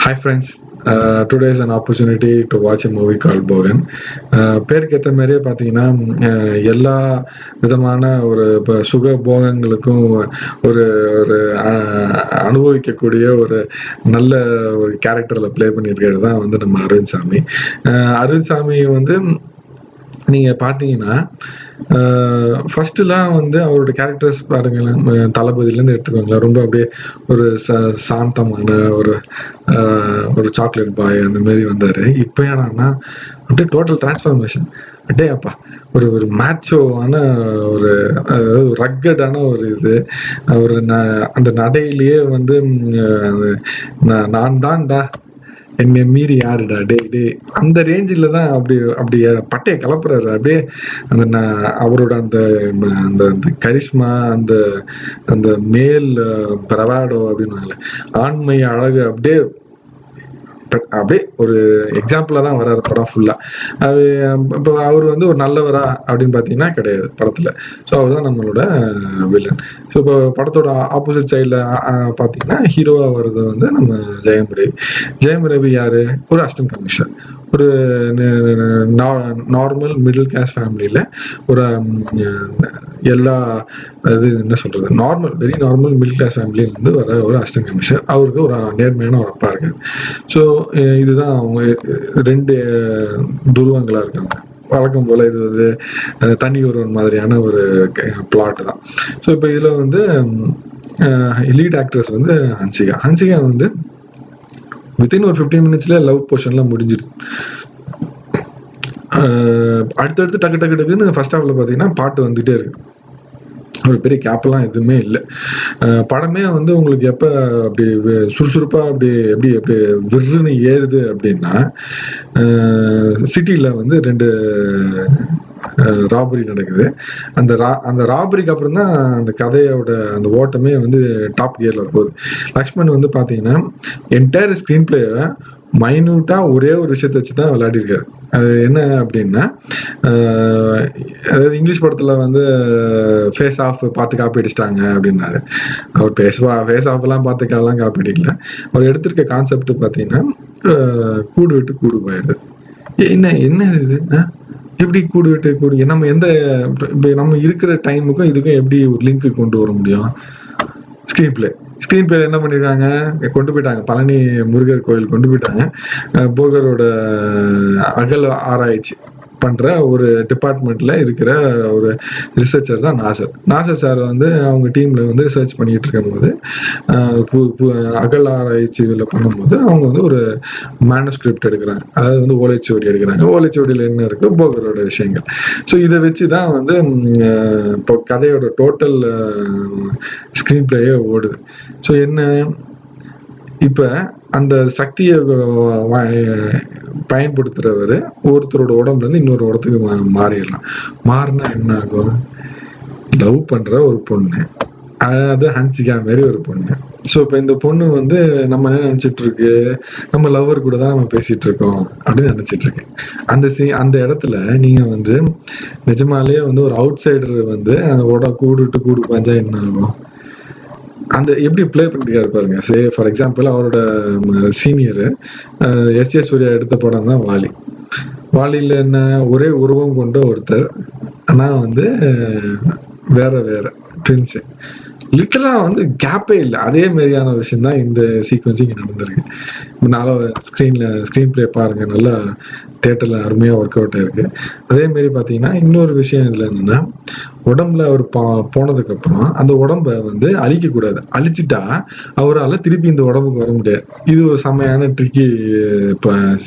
Hi friends, today is an opportunity to watch a movie called Bogan. பேருக்கு ஏற்ற மாதிரியே பார்த்தீங்கன்னா எல்லா விதமான ஒரு இப்போ சுக போகங்களுக்கும் ஒரு ஒரு அனுபவிக்கக்கூடிய ஒரு நல்ல ஒரு கேரக்டரில் ப்ளே பண்ணியிருக்கிறது தான் வந்து நம்ம அரவிந்த் சாமி. அரவிந்த் சாமி வந்து நீங்கள் பார்த்தீங்கன்னா ஃபர்ஸ்ட்லாம் வந்து அவரோட கேரக்டர்ஸ் பாருங்களேன், தளபதியிலேருந்து எடுத்துக்கோங்களேன், ரொம்ப அப்படியே ஒரு சாந்தமான ஒரு ஒரு சாக்லேட் பாய் அந்த மாதிரி வந்தார். இப்போ ஏன்னா அப்படியே டோட்டல் டிரான்ஸ்ஃபார்மேஷன். அடே அப்பா, ஒரு ஒரு மேட்சோவான ஒரு ரக்கடான ஒரு இது ஒரு அந்த நடையிலேயே வந்து நான் தான்டா, என்னை மீறி யாருடா டே டே, அந்த ரேஞ்சில் தான் அப்படி அப்படி பட்டையை கலப்புறாரு. அப்படியே அந்த அவரோட அந்த அந்த அந்த கரிஷ்மா, அந்த அந்த மேல் பிரவாடோ அப்படின்னு ஆண்மை அழகு அப்படியே அப்படியே ஒரு எக்ஸாம்பிளா தான் வர்றாரு படம் ஃபுல்லா. அது இப்போ அவர் வந்து ஒரு நல்லவரா அப்படின்னு பார்த்தீங்கன்னா கிடையாது படத்துல. ஸோ அவர் தான் நம்மளோட வில்லன். ஸோ இப்போ படத்தோட ஆப்போசிட் சைடில் பார்த்தீங்கன்னா ஹீரோவா வர்றது வந்து நம்ம ஜெயம் ரவி. ஜெயம் ரவி யாரு? ஒரு அசிஸ்டன்ட் கமிஷனர், ஒரு நார்மல் மிடில் கிளாஸ் ஃபேமிலியில ஒரு எல்லா அது என்ன சொல்றது, normal very normal middle class ஃபேமிலியிலேருந்து வர ஒரு அசிஸ்டன்ட் கமிஷனர். அவருக்கு ஒரு நேர்மையான ஒரு அப்பா இருக்காரு. ஸோ இதுதான் அவங்க ரெண்டு துருவங்களா இருக்காங்க. வழக்கம் போல இது வந்து தனி ஒருவன் மாதிரியான ஒரு பிளாட் தான். ஸோ இப்போ இதுல வந்து லீட் ஆக்ட்ரஸ் வந்து ஹன்சிகா. ஹன்சிகா வந்து வித்தின் ஒரு 15 மினிட்ஸ்ல லவ் போர்ஷன்லாம் முடிஞ்சிருது. அடுத்தடுத்து டக்கு டக்கு டக்குன்னு ஃபர்ஸ்ட் ஹாஃப்ல பார்த்தீங்கன்னா பாட்டு வந்துகிட்டே இருக்கு. ஒரு பெரிய கேப்பெல்லாம் எதுவுமே இல்லை. படமே வந்து உங்களுக்கு எப்போ அப்படி சுறுசுறுப்பாக அப்படி எப்படி எப்படி விருன்னு ஏறுது அப்படின்னா, சிட்டியில் வந்து 2 ராபரி நடக்குது. அந்த ராபரிக்கு அப்புறம் தான் அந்த கதையோட அந்த ஓட்டமே வந்து டாப் கியரில் போகுது. லக்ஷ்மண் வந்து பார்த்தீங்கன்னா என்டையர் ஸ்க்ரீன் பிளேவை மைன்யூட்டா ஒரே ஒரு விஷயத்த வச்சு தான் விளையாடிருக்காரு. அது என்ன அப்படின்னா, அதாவது இங்கிலீஷ் படத்துல வந்து ஃபேஸ் ஆஃப் பார்த்து காப்பி அடிச்சிட்டாங்க அப்படின்னாரு. அவர் ஃபேஸ் ஆஃப் எல்லாம் பார்த்து காப்பி அடிக்கல. அவர் எடுத்திருக்க கான்செப்ட் பார்த்தீங்கன்னா கூடு விட்டு கூடு போயிடுது. என்ன என்ன இது, எப்படி கூடு விட்டு கூடு, நம்ம எந்த நம்ம இருக்கிற டைமுக்கும் இதுக்கும் எப்படி ஒரு லிங்க் கொண்டு வர முடியும்? ஸ்க்ரீன் பிளே என்ன பண்ணிருக்காங்க, கொண்டு போயிட்டாங்க பழனி முருகர் கோயில் கொண்டு போயிட்டாங்க. போகரோட அகல் ஆராய்ச்சி பண்ற ஒரு டிபார்ட்மெண்ட்ல இருக்கிற ஒரு ரிசர்ச்சர் தான் நாசர் சார் வந்து அவங்க டீம்ல வந்து ரிசர்ச் பண்ணிட்டு இருக்கும் போது அகல் ஆராய்ச்சியில பண்ணும்போது அவங்க வந்து ஒரு மேனுஸ்கிரிப்ட் எடுக்கிறாங்க. அதாவது வந்து ஓலைச்சுவடி எடுக்கிறாங்க. ஓலைச்சுவடியில் என்ன இருக்கு, போகரோட விஷயங்கள். ஸோ இதை வச்சுதான் வந்து இப்போ கதையோட டோட்டல் ஸ்கிரீன் பிளேயே ஓடுது. ஸோ என்ன, இப்ப அந்த சக்தியை பயன்படுத்துறவர் ஒருத்தரோட உடம்புல இருந்து இன்னொரு இடத்துக்கு மாறிடலாம். மாறினா என்ன ஆகும்? லவ் பண்ற ஒரு பொண்ணு, அதாவது ஹன்சிகா மாதிரி ஒரு பொண்ணு. ஸோ இப்போ இந்த பொண்ணு வந்து நம்ம என்ன நினைச்சிட்டு இருக்கு, நம்ம லவ்வர் கூட தான் நம்ம பேசிட்டு இருக்கோம் அப்படின்னு நினைச்சிட்டு இருக்கு. அந்த இடத்துல நீங்க வந்து நிஜமாலேயே வந்து ஒரு அவுட் சைடர் வந்து கூடு விட்டு கூடு பாஞ்சா என்ன ஆகும்? அந்த எப்படி பிளே பண்ணிருக்காரு பாருங்க. சே ஃபார் எக்ஸாம்பிள் அவரோட சீனியர் எஸ் ஏ சூர்யா எடுத்த படம் தான் வாலி. வாலியில என்ன, ஒரே உருவம் கொண்ட ஒருத்தர், ஆனா வந்து வேற வேற ட்வின்ஸ். லிட்டரலா வந்து கேப்பே இல்லை. அதே மாதிரியான விஷயம் தான் இந்த சீக்வன்ஸ் இங்க நடந்திருக்கு. நல்லா ஸ்க்ரீன் பிளே பாருங்க, நல்லா தியேட்டர்ல அருமையா ஒர்க் அவுட் ஆயிருக்கு. அதே மாதிரி பாத்தீங்கன்னா இன்னொரு விஷயம் இதுல என்னன்னா, உடம்புல அவர் போனதுக்கு அப்புறம் அந்த உடம்ப வந்து அழிக்க கூடாது. அழிச்சிட்டா அவரால் திருப்பி இந்த உடம்புக்கு வர முடியாது. இது ஒரு செம்மையான ட்ரிக்கி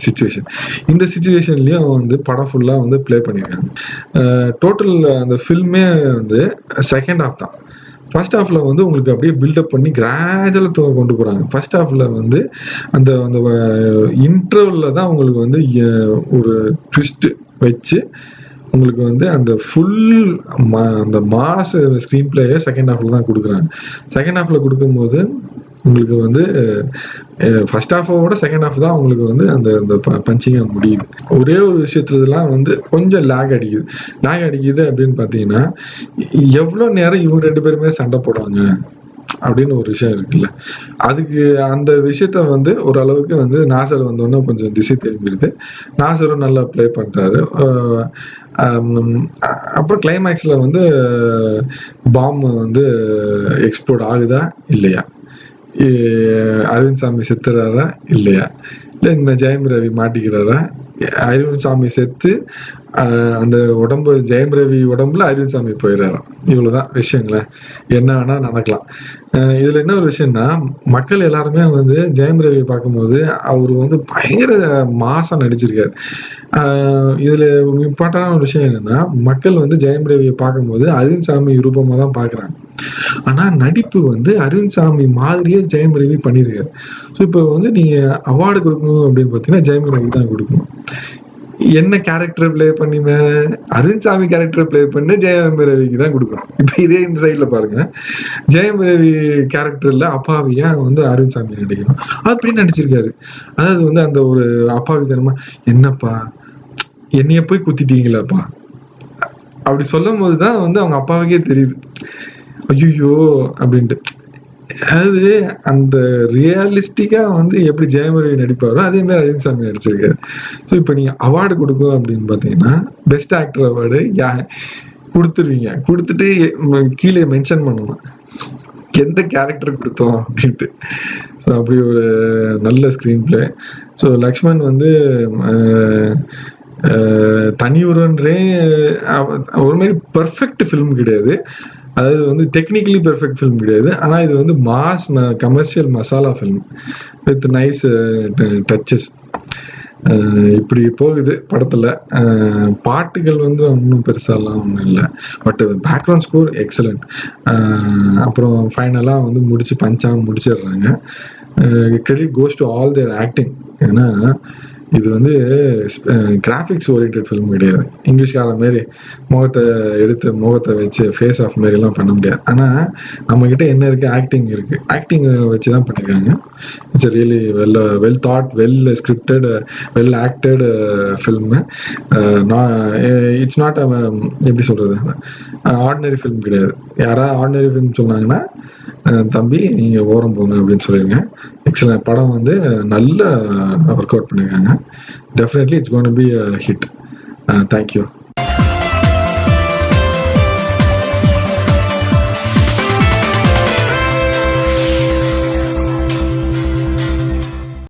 சிச்சுவேஷன். இந்த சிச்சுவேஷன்லயும் வந்து படம் ஃபுல்லா வந்து பிளே பண்ணிருக்காங்க. டோட்டல் அந்த ஃபில்மே வந்து செகண்ட் ஹாஃப் தான். ஃபர்ஸ்ட் ஹாஃப்ல வந்து உங்களுக்கு அப்படியே பில்டப் பண்ணி கிராஜுவலா கொண்டு போறாங்க. ஃபர்ஸ்ட் ஹாஃப்ல வந்து அந்த அந்த இன்டர்வல்ல தான் உங்களுக்கு வந்து ஒரு ட்விஸ்ட் வச்சு உங்களுக்கு வந்து அந்த ஃபுல் அந்த மாஸ் ஸ்க்ரீன் பிளேயை செகண்ட் ஹாஃப்ல தான் கொடுக்குறாங்க. செகண்ட் ஹாஃப்ல கொடுக்கும்போது உங்களுக்கு வந்து ஃபர்ஸ்ட் ஹாஃபோட செகண்ட் ஹாஃப் தான் உங்களுக்கு வந்து அந்த அந்த பஞ்சிங்காக முடியுது. ஒரே ஒரு விஷயத்துலலாம் வந்து கொஞ்சம் லேக் அடிக்குது அப்படின்னு பார்த்தீங்கன்னா, எவ்வளோ நேரம் இவங்க 2 பேருமே சண்டை போடுவாங்க அப்படின்னு ஒரு விஷயம் இருக்குல்ல. அதுக்கு அந்த விஷயத்த வந்து ஓரளவுக்கு வந்து நாசர் வந்தோடனே கொஞ்சம் திசை திரும்பிடுது. நாசரும் நல்லா ப்ளே பண்றாரு. அப்புறம் கிளைமேக்ஸ்ல வந்து பாம் வந்து எக்ஸ்ப்ளோர்ட் ஆகுதா இல்லையா, அரவிந்த் சாமி செத்துறாரா இல்லையா, இல்ல இந்த ஜெயம் ரவி மாட்டிக்கிறாரா, அரவிந்த் சாமி செத்து அந்த உடம்பு ஜெயம் ரவி உடம்புல அரவிந்த் சாமி போயிடறாராம். இவ்வளவுதான் விஷயங்களேன். என்ன வேணா நடக்கலாம். இதுல என்ன ஒரு விஷயம்னா, மக்கள் எல்லாருமே வந்து ஜெயம் ரவி பார்க்கும்போது அவர் வந்து பயங்கர மாசா நடிச்சிருக்காரு. இதுல இம்பார்ட்டன்டான ஒரு விஷயம் என்னன்னா, மக்கள் வந்து ஜெயம் ரவியை பார்க்கும்போது அரவிந்த் சாமி ரூபமா தான் பார்க்குறாங்க. ஆனா நடிப்பு வந்து அரவிந்த் சாமி மாதிரியே ஜெயம் ரவி பண்ணியிருக்காரு. ஸோ இப்போ வந்து நீங்க அவார்டு கொடுக்கணும் அப்படின்னு பார்த்தீங்கன்னா ஜெயம் ரவி தான் கொடுக்கணும். என்ன கேரக்டர் ப்ளே பண்ணின, அரவிந்த் சாமி கேரக்டர் ப்ளே பண்ணு ஜெயம் ரவிக்கு தான் கொடுக்கணும். இப்ப இதே இந்த சைட்ல பாருங்க, ஜெயம் ரவி கேரக்டர்ல அப்பாவியா வந்து அரவிந்த் சாமி நடிக்கணும், அப்படி நடிச்சிருக்காரு. அதாவது வந்து அந்த ஒரு அப்பாவித்தனமா, என்னப்பா என்னைய போய் குத்திட்டீங்களாப்பா அப்படி சொல்லும் போதுதான் வந்து அவங்க அப்பாவுக்கே தெரியுது, ஐயோ அப்படின்ட்டு. அதாவது அந்த ரியலிஸ்டிக்கா வந்து எப்படி ஜெயம் ரவி நடிப்பாரோ அதே மாதிரி அரவிந்த் சாமி நடிச்சிருக்காரு. ஸோ இப்போ நீங்க அவார்டு கொடுக்கும் அப்படின்னு பார்த்தீங்கன்னா, பெஸ்ட் ஆக்டர் அவார்டு கொடுத்துருவீங்க. கொடுத்துட்டு கீழே மென்ஷன் பண்ணணும் எந்த கேரக்டர் கொடுத்தோம் அப்படின்ட்டு. ஸோ அப்படி ஒரு நல்ல ஸ்க்ரீன் பிளே. ஸோ லக்ஷ்மண் வந்து தனி ஒருவன்றே ஒரு மாதிரி பர்ஃபெக்ட் ஃபிலிம் கிடையாது. அதாவது வந்து டெக்னிக்கலி பெர்ஃபெக்ட் ஃபிலிம் கிடையாது. ஆனா இது வந்து mass commercial masala film with nice touches. இப்படி போகுது படத்துல. பாட்டுகள் வந்து ஒன்றும் பெருசாலாம் ஒன்றும் இல்லை, பட் பேக்ரவுண்ட் ஸ்கோர் எக்ஸலண்ட். அப்புறம் ஃபைனலா வந்து முடிச்சு பஞ்சாக முடிச்சிடுறாங்க. Credit goes to all their acting. ஏன்னா இது வந்து கிராஃபிக்ஸ் ஓரியன்ட் ஃபிலிம் கிடையாது. இங்கிலீஷ்கார மாரி முகத்தை வச்சு ஃபேஸ் ஆஃப் மாரிலாம் பண்ண முடியாது. ஆனால் நம்மக்கிட்ட என்ன இருக்குது, ஆக்டிங் இருக்குது. ஆக்டிங் வச்சு தான் பண்ணியிருக்காங்க. It's really well thought, well scripted, well acted film. It's not எப்படி சொல்கிறது, ஆர்டினரி ஃபிலிம் கிடையாது. யாராவது ஆர்டினரி ஃபிலிம் சொன்னாங்கன்னா தம்பி நீங்கள் ஓரம் போங்க அப்படின்னு சொல்லிடுங்க. எக்ஸலண்ட் படம் வந்து நல்ல ஒர்க் அவுட் பண்ணியிருக்காங்க. Definitely it's gonna be a hit. Thank you.